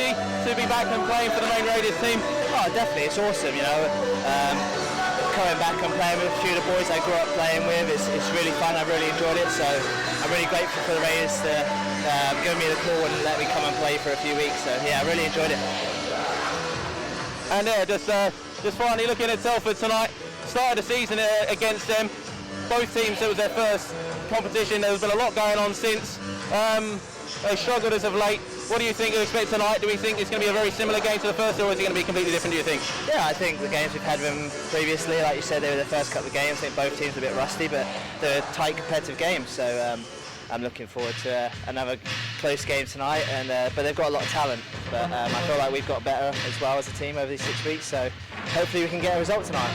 opportunity to be back and playing for the main Raiders team? Oh, definitely, it's awesome, you know. Coming back and playing with a few of the boys I grew up playing with, it's really fun. I've really enjoyed it, so I'm really grateful for the Raiders to give me the call and let me come and play for a few weeks. So yeah, I really enjoyed it. And yeah, just finally looking at Telford tonight. Started the season against them. Both teams, it was their first competition. There's been a lot going on since. They struggled as of late. What do you think you expect tonight? Do we think it's going to be a very similar game to the first, or is it going to be completely different, do you think? Yeah, I think the games we've had with them previously, like you said, they were the first couple of games. I think both teams are a bit rusty, but they're tight competitive games. So I'm looking forward to another close game tonight. But they've got a lot of talent. But I feel like we've got better as well as a team over these 6 weeks. So hopefully we can get a result tonight.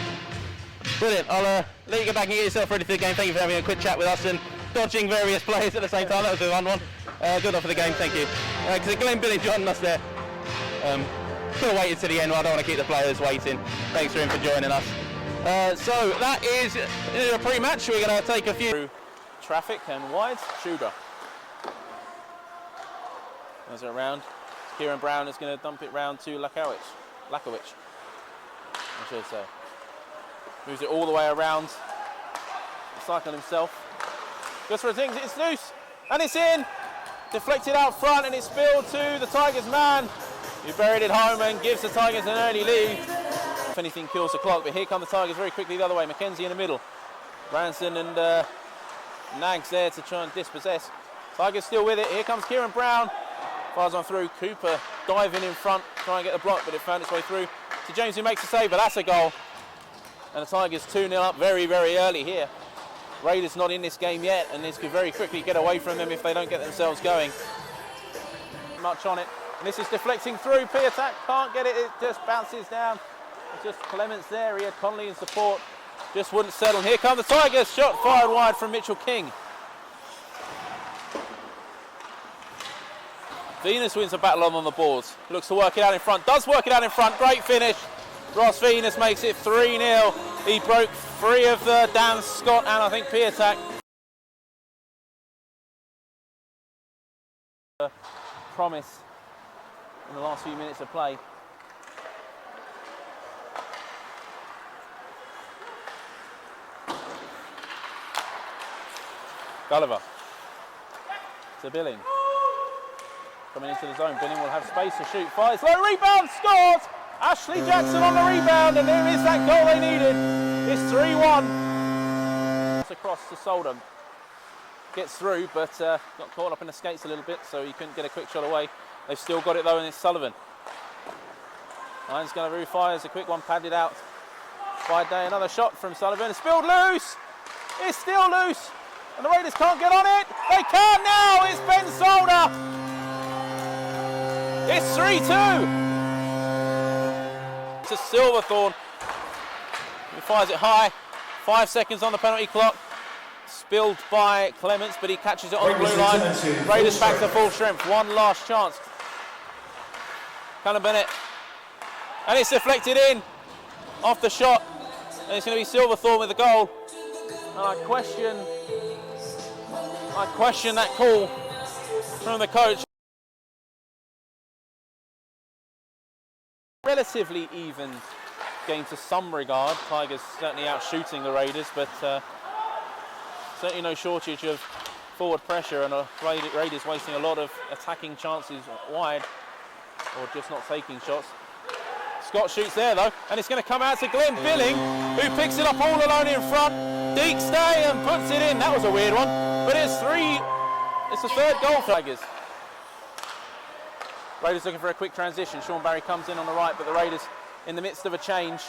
Brilliant. I'll let you get back and get yourself ready for the game. Thank you for having a quick chat with us and dodging various players at the same time. That was a fun one. Good luck for the game, thank you. Because Glenn Billy joining us there. Could have waited to the end, but I don't want to keep the players waiting. Thanks for him for joining us. So that is a pre-match. We're going to take a few. Through traffic and wide, Shuba. There's it around. Kieran Brown is going to dump it round to Lakowicz, I should say. Moves it all the way around. Cycle himself. Goes for a thing, it's loose. And it's in. Deflected out front and it's spilled to the Tigers man, who buried it home and gives the Tigers an early lead. If anything kills the clock, but here come the Tigers very quickly the other way. Mackenzie in the middle. Branson and Nags there to try and dispossess. Tigers still with it. Here comes Kieran Brown. Fires on through. Cooper diving in front, trying to get the block, but it found its way through to James, who makes the save, but that's a goal. And the Tigers 2-0 up very, very early here. Raiders not in this game yet, and this could very quickly get away from them if they don't get themselves going. Much on it. And this is deflecting through. Piatak can't get it. It just bounces down. It's just Clements there. He had Connolly in support. Just wouldn't settle. Here come the Tigers. Shot fired wide from Mitchell King. Venus wins a battle on the boards. Looks to work it out in front. Does work it out in front. Great finish. Ross Venus makes it 3-0. He broke free of Dan Scott and I think Piatak. Promise in the last few minutes of play. Gulliver to Billing. Coming into the zone. Billing will have space to shoot. Fires low, rebound, scores! Ashley Jackson on the rebound, and there is that goal they needed. It's 3-1. Across to Soldham. Gets through, but got caught up in the skates a little bit, so he couldn't get a quick shot away. They've still got it though, and it's Sullivan. Lions going to fires a quick one, padded out by Day. Another shot from Sullivan. It's spilled loose. It's still loose, and the Raiders can't get on it. They can now. It's Ben Solder. It's 3-2. To Silverthorne, he fires it high. 5 seconds on the penalty clock. Spilled by Clements, but he catches it on the blue line. Raiders back to full strength. One last chance. Callum Bennett, and it's deflected in off the shot, and it's going to be Silverthorne with the goal. And I question that call from the coach. Relatively even game to some regard. Tigers certainly out shooting the Raiders, but certainly no shortage of forward pressure, and Raiders wasting a lot of attacking chances wide or just not taking shots. Scott shoots there though, and it's going to come out to Glenn Billing, who picks it up all alone in front. Deek stay and puts it in. That was a weird one, but it's the third goal for Tigers. Raiders looking for a quick transition. Sean Barry comes in on the right, but the Raiders in the midst of a change.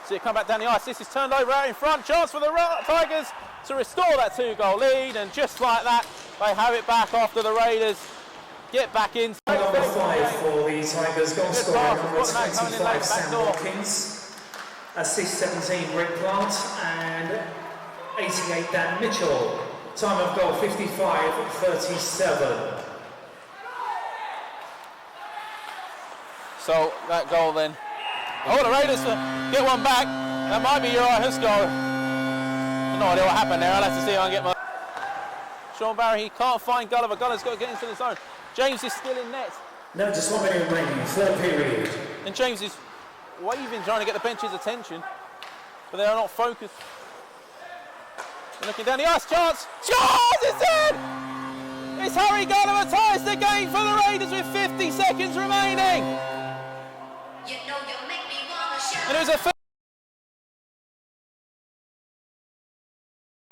See it come back down the ice. This is turned over out in front. Chance for the Tigers to restore that 2-goal lead, and just like that, they have it back after the Raiders get back in. Number 5 for the Tigers, goal scorer number 25, Sam Watkins. Assist 17, Rick Plant, and 88, Dan Mitchell. Time of goal 55-37. So that goal then. Oh, the Raiders get one back. That might be Uriah Husko. No idea what happened there. I'll have to see if I can get my... Sean Barry, he can't find Gulliver. Gulliver's got to get into the zone. James is still in net. No, just 1 minute remaining, third period. And James is waving, trying to get the bench's attention, but they are not focused. They're looking down the ice, chance, scores! It's in! It's Harry Gulliver ties the game for the Raiders with 50 seconds remaining. You know you make me wanna shout. And it was a...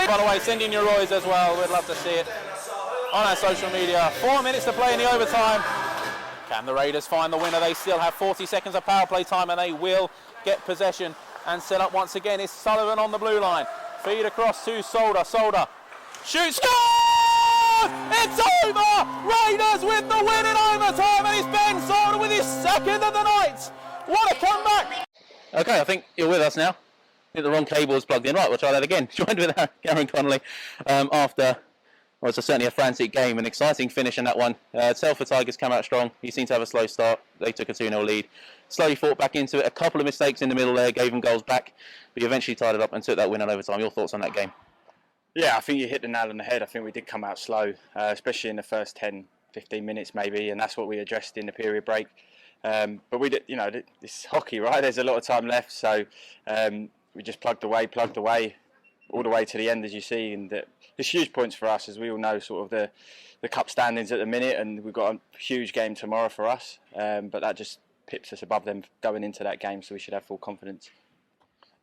By the way, send in your Roys as well. We'd love to see it on our social media. 4 minutes to play in the overtime. Can the Raiders find the winner? They still have 40 seconds of power play time and they will get possession and set up once again. It's Sullivan on the blue line. Feed across to Solder. Solder shoots, score! It's over! Raiders with the win in overtime, and it's Ben Solder with his second of the night. What a comeback! Okay, I think you're with us now. I think the wrong cable is plugged in. Right, we'll try that again. Joined with Cameron Connolly after... Well, it's certainly a frantic game, an exciting finish in that one. Telford Tigers came out strong. You seem to have a slow start. They took a 2-0 lead. Slowly fought back into it. A couple of mistakes in the middle there gave them goals back, but you eventually tied it up and took that win in overtime. Your thoughts on that game? Yeah, I think you hit the nail on the head. I think we did come out slow, especially in the first 10, 15 minutes maybe, and that's what we addressed in the period break. But we did, you know, it's hockey, right? There's a lot of time left, so we just plugged away, all the way to the end, as you see, and there's huge points for us, as we all know, sort of the cup standings at the minute, and we've got a huge game tomorrow for us, but that just pips us above them going into that game, so we should have full confidence.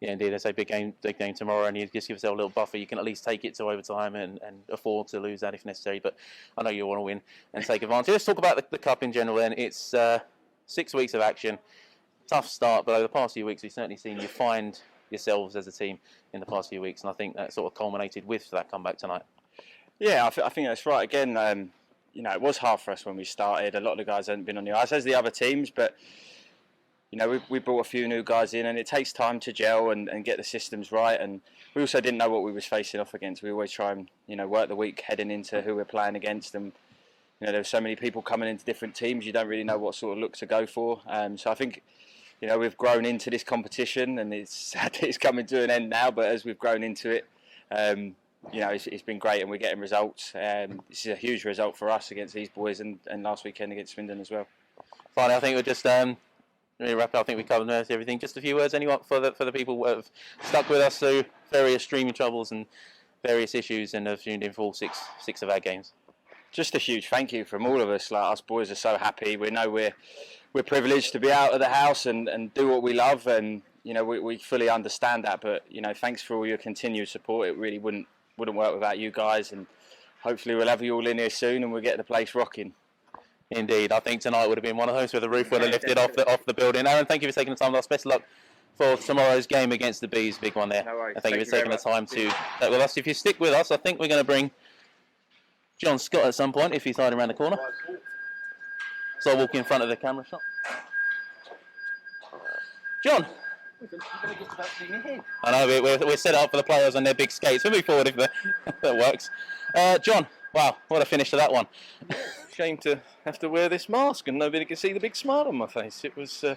Yeah, indeed, it's a big game tomorrow, and you just give yourself a little buffer. You can at least take it to overtime and afford to lose that if necessary, but I know you want to win and take advantage. Let's talk about the Cup in general then. It's 6 weeks of action, tough start, but over the past few weeks we've certainly seen you find yourselves as a team in the past few weeks, and I think that sort of culminated with that comeback tonight. Yeah, I think that's right. Again, you know, it was hard for us when we started. A lot of the guys hadn't been on the ice as the other teams, but you know, we brought a few new guys in, and it takes time to gel and get the systems right. And we also didn't know what we was facing off against. We always try and, you know, work the week heading into who we're playing against. And you know, there's so many people coming into different teams. You don't really know what sort of look to go for. So I think, you know, we've grown into this competition, and it's sad it's coming to an end now. But as we've grown into it, you know, it's been great, and we're getting results. This is a huge result for us against these boys, and last weekend against Swindon as well. Finally, I think we'll just really wrap up. I think we covered most everything. Just a few words, anyone, for the people who have stuck with us through various streaming troubles and various issues, and have tuned in for all six of our games. Just a huge thank you from all of us. Like, us boys are so happy. We know we're privileged to be out of the house and do what we love, and you know, we fully understand that. But you know, thanks for all your continued support. It really wouldn't work without you guys, and hopefully we'll have you all in here soon, and we'll get the place rocking. Indeed, I think tonight would have been one of those where the roof would have lifted off the building. Aaron, thank you for taking the time with us. Best of luck for tomorrow's game against the Bees, big one there. No worries. And thank you for taking the time to chat with us. If you stick with us, I think we're going to bring John Scott at some point if he's hiding around the corner. So I'll walk in front of the camera shot. John. I know, we're set up for the players on their big skates. We'll move forward if that works. John, wow, what a finish to that one. Shame to have to wear this mask and nobody can see the big smile on my face. It was a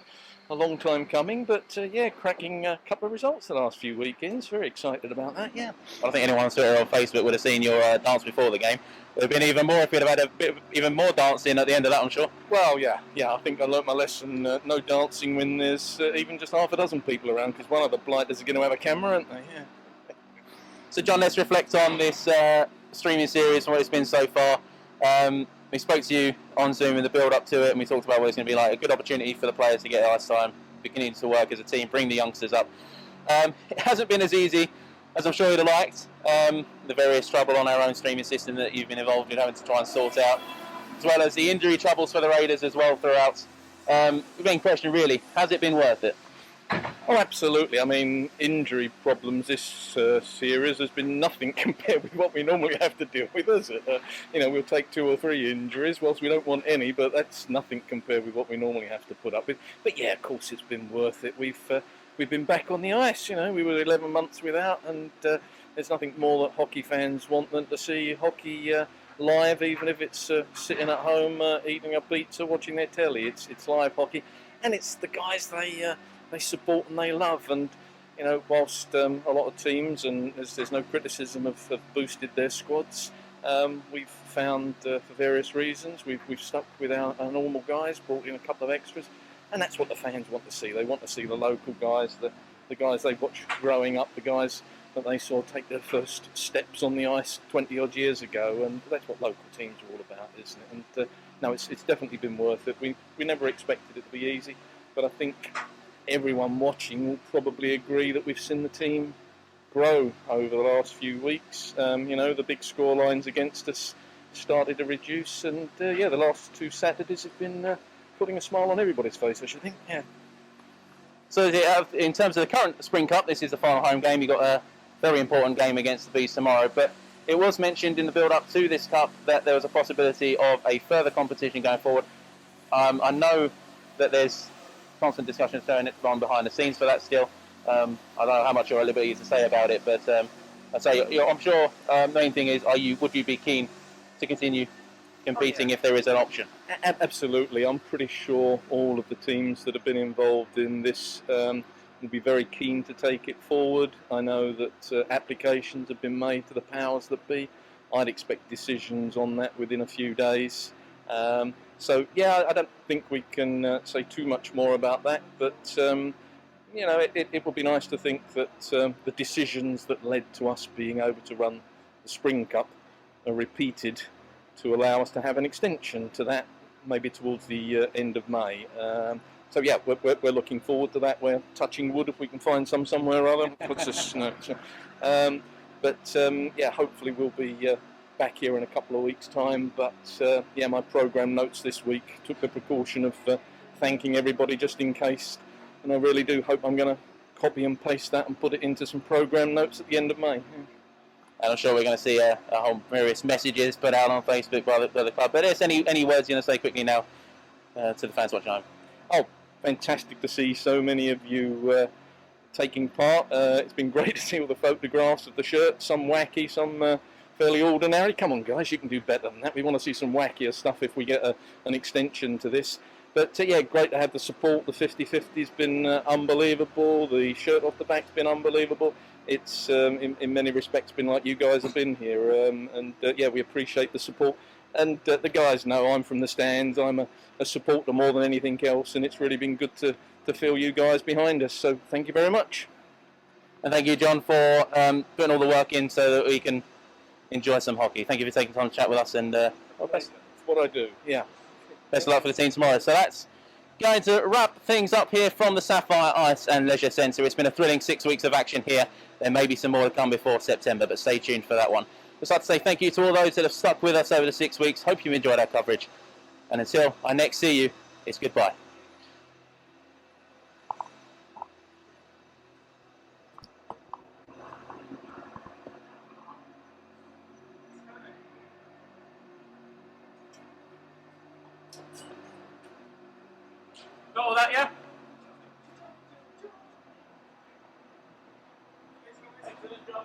long time coming, but yeah, cracking a couple of results the last few weekends. Very excited about that, yeah. I think anyone on Twitter or Facebook would have seen your dance before the game. It would have been even more if you'd have had a bit even more dancing at the end of that, I'm sure. Well, yeah, I think I learnt my lesson. No dancing when there's even just half a dozen people around, because one of the blighters are going to have a camera, aren't they? Yeah. So, John, let's reflect on this streaming series and what it's been so far. We spoke to you on Zoom in the build-up to it, and we talked about what it's going to be like. A good opportunity for the players to get ice time, beginning to work as a team, bring the youngsters up. It hasn't been as easy as I'm sure you'd have liked. The various trouble on our own streaming system that you've been involved in having to try and sort out, as well as the injury troubles for the Raiders as well throughout. The main question really, has it been worth it? Oh, absolutely. I mean, injury problems this series has been nothing compared with what we normally have to deal with, is it? You know, we'll take 2 or 3 injuries, whilst we don't want any, but that's nothing compared with what we normally have to put up with. But yeah, of course, it's been worth it. We've been back on the ice. You know, we were 11 months without, and there's nothing more that hockey fans want than to see hockey live, even if it's sitting at home eating a pizza, watching their telly. It's live hockey, and it's the guys they support and they love. And you know, whilst a lot of teams, and there's no criticism, have boosted their squads, we've found for various reasons we've stuck with our normal guys, brought in a couple of extras, and that's what the fans want to see. They want to see the local guys, the guys they watched growing up, the guys that they saw take their first steps on the ice 20 odd years ago, and that's what local teams are all about, isn't it? And no, it's definitely been worth it. We never expected it to be easy, but I think everyone watching will probably agree that we've seen the team grow over the last few weeks. You know, the big score lines against us started to reduce, and yeah, the last 2 Saturdays have been putting a smile on everybody's face, I should think. Yeah. So in terms of the current Spring Cup, this is the final home game. You've got a very important game against the Bees tomorrow, but it was mentioned in the build-up to this Cup that there was a possibility of a further competition going forward. I know that there's constant discussions going on behind the scenes for that still. I don't know how much you're at liberty to say about it, but I'd say I'm sure the main thing is, would you be keen to continue competing if there is an option? Absolutely. I'm pretty sure all of the teams that have been involved in this will be very keen to take it forward. I know that applications have been made to the powers that be. I'd expect decisions on that within a few days. So yeah, I don't think we can say too much more about that, but you know, it would be nice to think that the decisions that led to us being able to run the Spring Cup are repeated to allow us to have an extension to that, maybe towards the end of May. So yeah, we're looking forward to that. We're touching wood if we can find somewhere or other. Puts us, but yeah, hopefully we'll be back here in a couple of weeks' time. But yeah, my programme notes this week took the precaution of thanking everybody just in case, and I really do hope I'm going to copy and paste that and put it into some programme notes at the end of May. And I'm sure we're going to see a whole various messages put out on Facebook by the club. But is any words you're going to say quickly now to the fans watching home? Oh, fantastic to see so many of you taking part. It's been great to see all the photographs of the shirts, some wacky, some fairly ordinary. Come on, guys, you can do better than that. We want to see some wackier stuff if we get an extension to this. But yeah, great to have the support. The 50-50's been unbelievable. The shirt off the back's been unbelievable. It's in many respects been like you guys have been here, and yeah, we appreciate the support. And the guys know I'm from the stands. I'm a supporter more than anything else, and it's really been good to feel you guys behind us. So thank you very much. And thank you, John, for putting all the work in so that we can enjoy some hockey. Thank you for taking time to chat with us, and That's what I do. Yeah. Best of luck for the team tomorrow. So that's going to wrap things up here from the Sapphire Ice and Leisure Centre. It's been a thrilling 6 weeks of action here. There may be some more to come before September, but stay tuned for that one. Just like to say thank you to all those that have stuck with us over the 6 weeks. Hope you enjoyed our coverage. And until I next see you, it's goodbye. Got all that, yeah? Excellent job.